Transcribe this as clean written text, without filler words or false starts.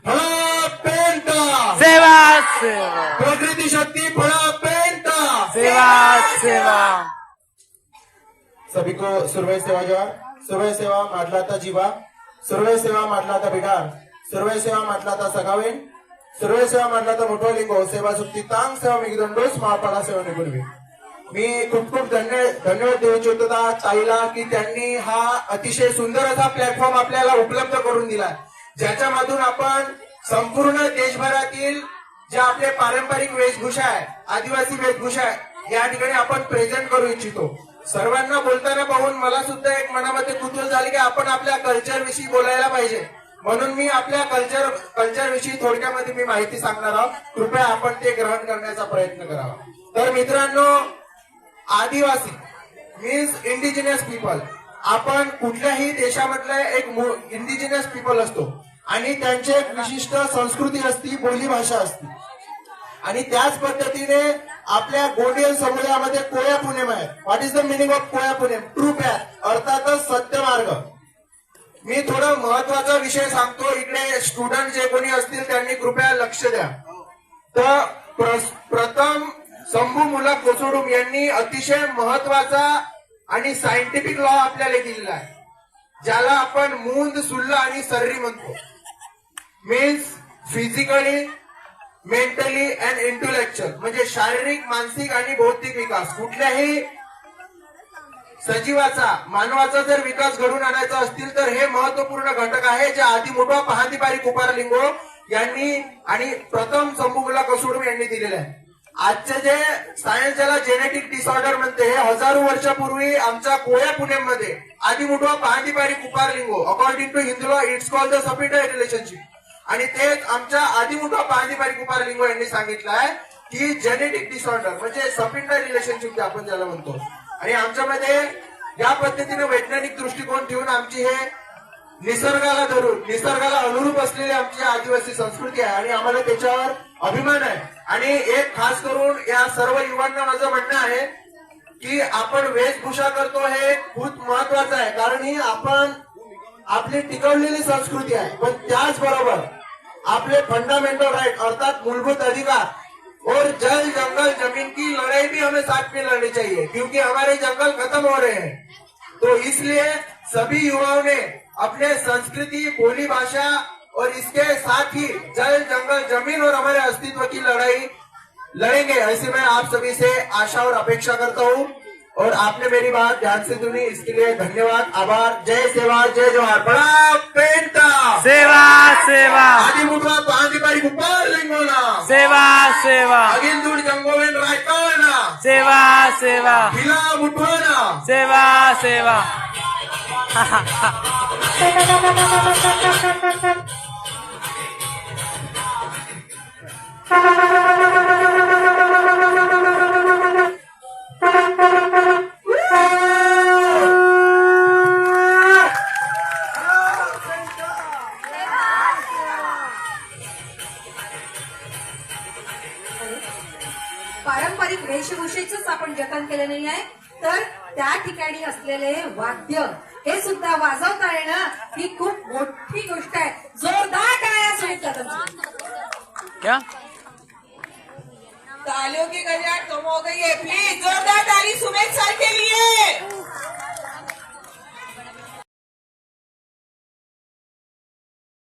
फळा पेंटा सेवा सेवा प्रकृती शक्ति फळा पेंटा सेवा सेवा। सभी को सर्वे सेवा जवार, सर्वे सेवा माडलाता जीवा, सर्वे सेवा माडलाता बिडार, सर्वे सेवा माडलाता सगावेन, सर्वे सेवा माडलाता मोठो लिंगो, सेवा सुट्टी तांग सेवा मिगदंडोस महापाडा सेवा निगुरवी। मी खूप खूप धन्यवाद देऊ इच्छितो ताईला की त्यांनी हा अतिशय सुंदर असा प्लॅटफॉर्म आपल्याला उपलब्ध करून दिला, ज्याच्यामधून आपण संपूर्ण देशभरातील ज्या आपले पारंपरिक वेशभूषा आहे, आदिवासी वेशभूषा आहे, या ठिकाणी आपण प्रेझेंट करू इच्छितो। सर्वांना बोलताना पाहून मला सुद्धा एक मनामध्ये कुतूहल झाले की आपण आपल्या कल्चर विषयी बोलायला पाहिजे, म्हणून मी आपल्या कल्चर विषयी थोडक्यामध्ये मी माहिती सांगणार आहोत। कृपया आपण ते ग्रहण करण्याचा प्रयत्न करावा। तर मित्रांनो, आदिवासी मीन्स इंडिजिनस पीपल, आपण कुठल्याही देशामधला एक इंडिजिनस पीपल असतो आणि त्यांची एक विशिष्ट संस्कृती असती, बोली भाषा असते, आणि त्याच पद्धतीने आपल्या गोंडियन समुदायामध्ये कोया पुणेम आहे। What is the meaning of Koya Punem? True path, अर्थातच सत्य मार्ग। मी थोडा महत्वाचा विषय सांगतो, इकडे स्टुडंट जे कोणी असतील त्यांनी कृपया लक्ष द्या। तर प्रथम शंभू मुला कोसोडूम यांनी अतिशय महत्वाचा आणि सायंटिफिक लॉ आपल्याला दिलेला आहे, ज्याला आपण मूंद सुल्ला आणि सर्री म्हणतो। Means physically, mentally and intellectual, म्हणजे शारीरिक, मानसिक आणि बौद्धिक विकास। कुठल्याही सजीवाचा, मानवाचा जर विकास घडून आणायचा असतील तर हे महत्वपूर्ण घटक आहे, जे आधी मोठा पहातीबारी कुपारलिंगो यांनी आणि प्रथम शंभूमुला कोसोडूम यांनी दिलेले आहे। आजचे जे सायन्स ज्याला जेनेटिक डिसऑर्डर म्हणते, हे हजारो वर्षापूर्वी आमच्या कोया पुणेमध्ये आधी मोठा Pahandi Pari Kupar Lingo, according to Hindu law it's called the sapinda relationship, आणि तेच आमच्या आधी मोठा पहातीबारी कुपारलिंगो यांनी सांगितलं आहे की जेनेटिक डिसऑर्डर म्हणजे सपिंडा रिलेशनशिप आपण ज्याला म्हणतो। आणि आमच्यामध्ये या पद्धतीने वैज्ञानिक दृष्टिकोन ठेवून आमची हे निसर्गाला धरून, निसर्गाला अनुरूप असलेली आमची आदिवासी संस्कृती आहे आणि आम्हाला त्याच्यावर अभिमान आहे। आणि एक खास करून या सर्व युवांना माझं म्हणणं आहे की आपण वेशभूषा करतो हे खूप महत्वाचं आहे, कारण ही आपण आपली टिकवलेली संस्कृती आहे, पण त्याचबरोबर आपले फंडामेंटल राइट अर्थात मूलभूत अधिकार और जल जंगल जमीन की लड़ाई भी हमें साथ में लड़नी चाहिए, क्योंकि हमारे जंगल खत्म हो रहे हैं। तो इसलिए सभी युवाओं ने अपने संस्कृति, बोली भाषा और इसके साथ ही जल जंगल जमीन और हमारे अस्तित्व की लड़ाई लड़ेंगे, ऐसे मैं आप सभी से आशा और अपेक्षा करता हूँ। और आपने मेरी बात ध्यान से सुनी, इसके लिए धन्यवाद, आभार। जय सेवा, जय जोहार। बड़ा पेंटा सेवा सेवा आदि मुठवा पहातीबारी कुपारलिंगोना सेवा सेवा अगिन दूर जंगोवेन रायकाना सेवा सेवा हिला मुठवाना सेवा सेवा। पारंपरिक वेशभूषेच आपण जतन केलं नाही आहे, तर त्या ठिकाणी असलेले वाद्य हे सुद्धा वाजवता येणं ही खूप मोठी गोष्ट आहे। जोरदार टाळ्या सुद्धा क्या तालियों की गलियां कम हो गई है, प्लीज